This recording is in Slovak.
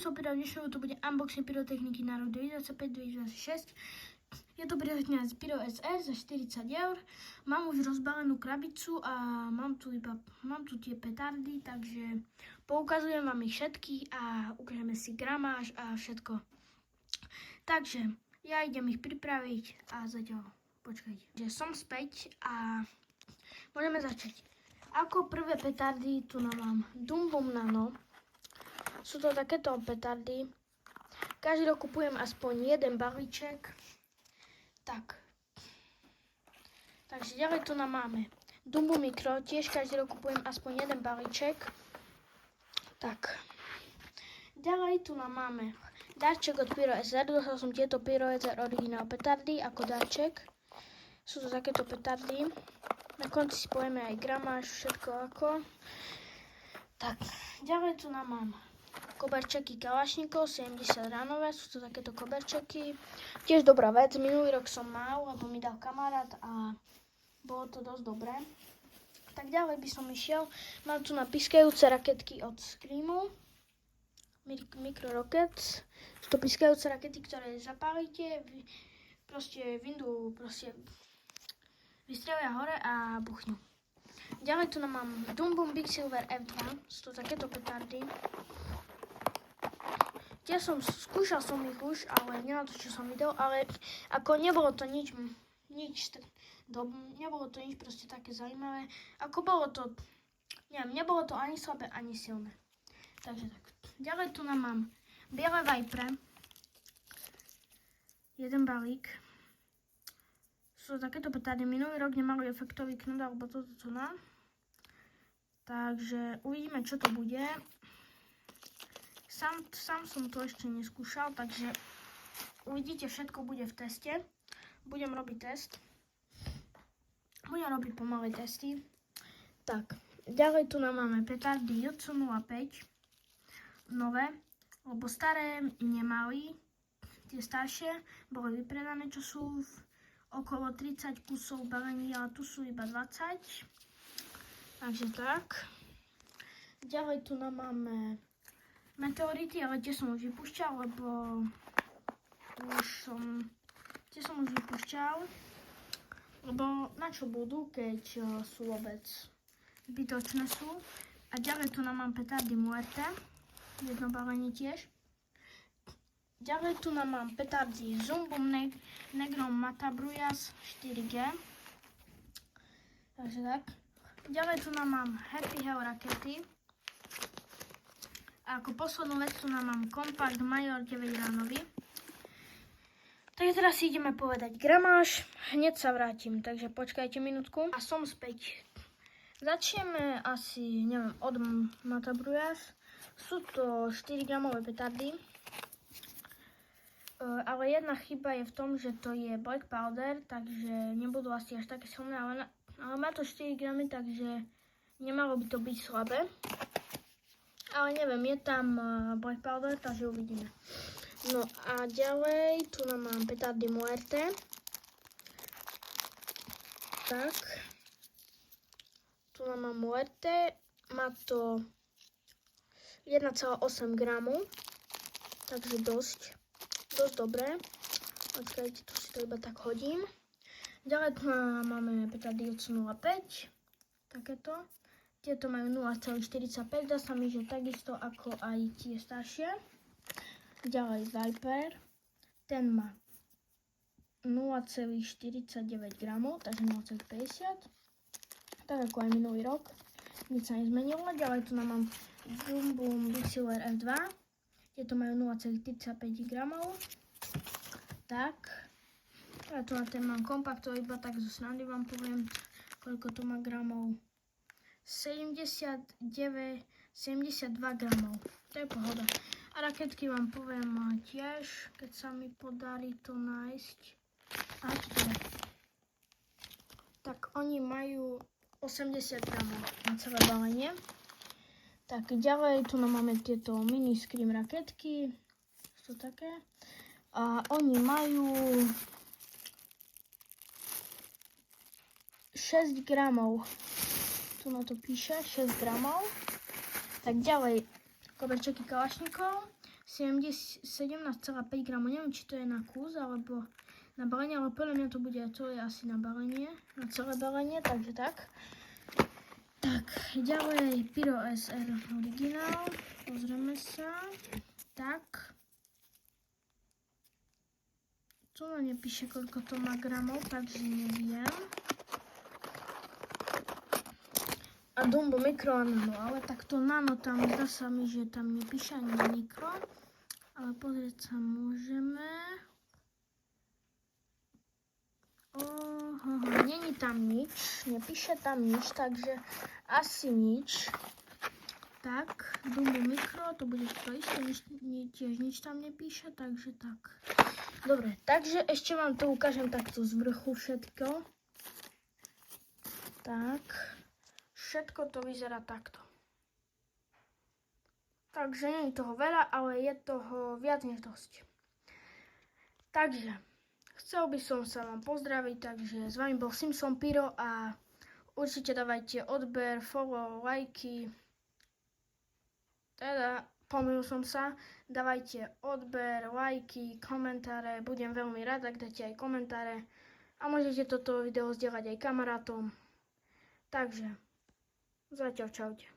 som dnešného to bude unboxing pyrotechniky na rok 2025-2026. Je to pyrotechnika z Pyro SR za 40 €. Mám už rozbalenú krabicu a mám tu tie petardy, takže poukazujem vám ich všetky a ukážeme si gramáž a všetko. Takže ja idem ich pripraviť a zatiaľ počkajte. Že som späť a môžeme začať. Ako prvé petardy tu mám Dumbum Nano. Sú to takéto petardy. Každý rok kupujem aspoň jeden balíček. Takže ďalej tu máme Dumbum Micro. Tiež každý rok kupujem aspoň jeden balíček. Ďalej tu máme darček od Pyro SR. Dostal som tieto Pyro SR originál petardy ako darček. Sú to takéto petardy. Na konci si povieme aj gramáž, všetko ako. Ďalej tu mám koberčeky Kalašnikov 70 ranové, sú to takéto koberčeky. Tiež dobrá vec, minulý rok som mal, lebo mi dal kamarát a bolo to dosť dobré. Tak ďalej by som išiel. Mám tu na piskajúce raketky od Screamu. Micro Rockets. Sú to piskajúce rakety, ktoré zapálite, vyndú, vystrelia hore a buchnú. Ďalej tu mám Dumbum Big Silver F2. Sú to takéto petardy. Skúšal som ich už, ale nenatočil som video, ale ako nebolo to nič proste také zaujímavé. Ako bolo to, neviem, nebolo to ani slabé, ani silné. Takže tak. Ďalej tu mám biele Vipre. Jeden balík. Sú takéto petardy. Minulý rok nemali efektový knut, alebo toto tu na. Takže uvidíme, čo to bude. Sám som to ešte neskúšal, takže uvidíte, všetko bude v teste. Budem robiť test. Budem robiť pomalé testy. Ďalej tu máme petardy JC05. Nové, lebo staré nemali. Tie staršie boli vypredané, čo sú okolo 30 kusov balení, ale tu sú iba 20. Takže tak. Ďalej tu máme meteority, ale tie som už vypúšťal, lebo lebo na čo budú, keď sú vôbec zbytočné sú. A ďalej tu mám petardy Muerte, jedno balenie tiež. Ďalej tu mám petardy Zumbum Negrom Matabruyas 4G. Takže tak. Ďalej tu mám Happy Hell rakety. A ako poslednú vec tu mám Compact Major 9 ranový. Takže teraz si ideme povedať gramáž. Hneď sa vrátim, takže počkajte minútku. A som späť. Začneme asi, neviem, od Matabruyas. Sú to 4 gramové petardy. Ale jedna chyba je v tom, že to je black powder, takže nebudú asi až také silné, ale má to 4 gramy, takže nemalo by to byť slabé. Ale neviem, je tam black powder, takže uvidíme. No a ďalej, tu mám petardy Muerte. Tu mám Muerte, má to 1,8 gramu, takže dosť dobré. Počkajte, tu si to iba tak hodím. Ďalej tu máme petardy JC05, takéto. Tieto majú 0,45, dá sa mi, že takisto ako aj tie staršie. Ďalej Viper, ten má 0,49 gramov, takže 0,50. Tak ako aj minulý rok, nič sa nezmenilo. Ďalej tu mám Dumbum Big Silver F2, tieto majú 0,35 gramov. A tu na ten mám kompaktový, iba tak zo srandy vám poviem, koľko to má gramov. 72 gramov. To je pohoda. A raketky vám poviem tiež, keď sa mi podarí to nájsť. Tak oni majú 80 gramov na celé balenie. Tak ďalej tu máme tieto mini Scream raketky. Sú to také. A oni majú 6 gramov. Tu na to píše 6 gramov. Tak ďalej, koberčeky Kalašnikov 17,5 gramov. Neviem, či to je na kus, alebo na balenie, ale podľa mňa to bude, to je asi na balenie, na celé balenie, takže tak. Tak, ďalej Pyro SR originál, pozrieme sa, tak. Tu nepíše, koľko to má gramov, takže neviem. A Dumbo mikro a nano, ale takto nano tam zdá sa mi, že tam nepíše ani mikro, ale pozrieť sa môžeme. Není tam nič, nepíše tam nič, takže asi nič. Tak, Dumbo mikro, to bude to isté, tiež nič tam nepíše, takže tak. Dobre, takže ešte vám to ukážem takto z vrchu všetko. Tak, všetko to vyzerá takto. Takže nie je toho veľa, ale je toho viac než dosť. Takže, chcel by som sa vám pozdraviť, takže s vami bol Simpson Pyro a určite dávajte odber, follow, lajky. Teda, pomýlil som sa, dávajte odber, lajky, komentáre, budem veľmi rád, ak dáte aj komentáre a môžete toto video zdieľať aj kamarátom. Takže, zatiaľ čaute.